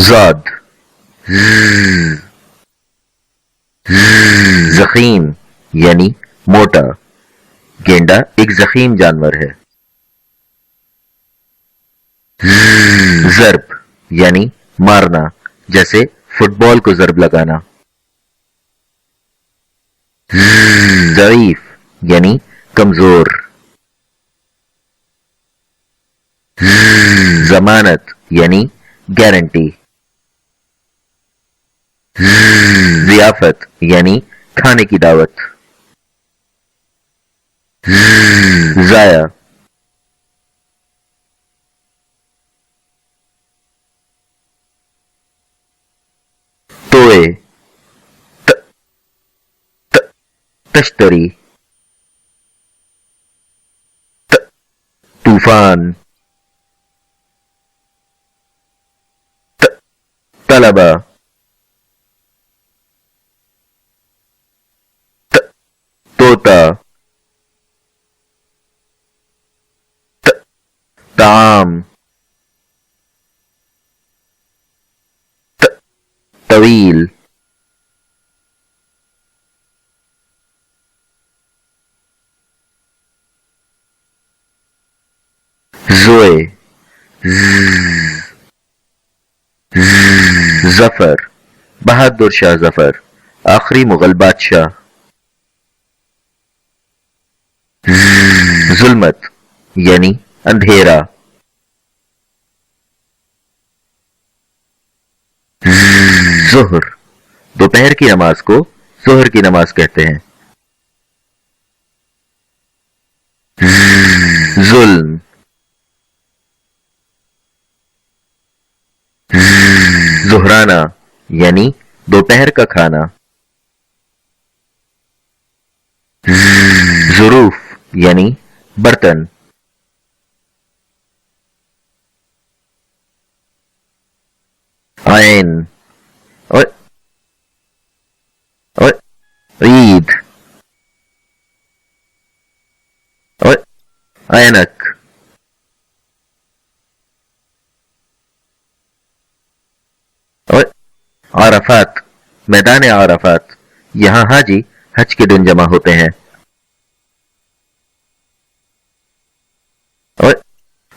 زاد. زخیم یعنی موٹا. گینڈا ایک زخیم جانور ہے. ضرب یعنی مارنا، جیسے فٹ بال کو ضرب لگانا. ضعیف یعنی کمزور. ضمانت یعنی گارنٹی. ضیافت یعنی کھانے کی دعوت. ضائع. توئے. تشتری. طوفان. طلبا. طوطا. طعام. طویل. زوئے. ظفر بہادر شاہ ظفر، آخری مغل بادشاہ. ظلمت یعنی اندھیرا. ظہر دوپہر کی نماز کو ظہر کی نماز کہتے ہیں. ظلم. ظہرانہ یعنی دوپہر کا کھانا. ظروف یعنی برتن. عین. عید. عینک. عرفات میدان عرفات، یہاں حاجی حج کے دن جمع ہوتے ہیں.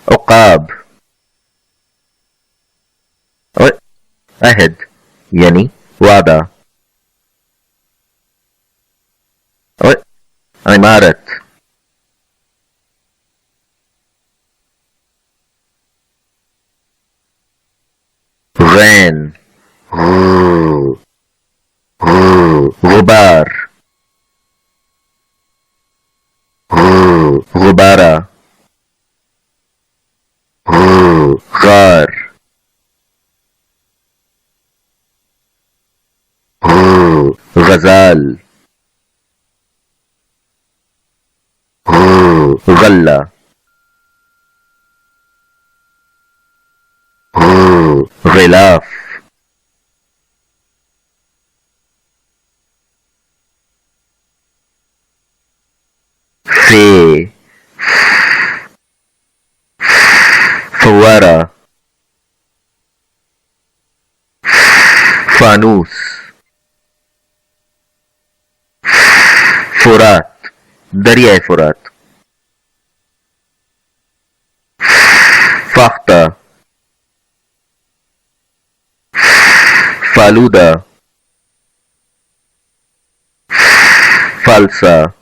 عقاب. عہد یعنی وعدہ. عمارت. غین. غبار. غبارہ. غار. غزال. غلہ. غلاف. فے. فوارہ. فانوس. فرات دریائے فرات. فاختہ. فالودہ. فالسا.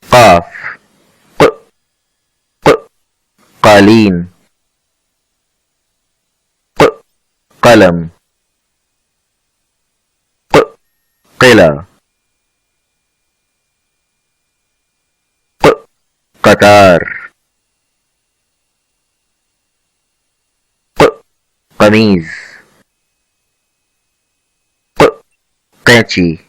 قاف. قالین. قلم. قلعہ. قطار. قمیض. قینچی.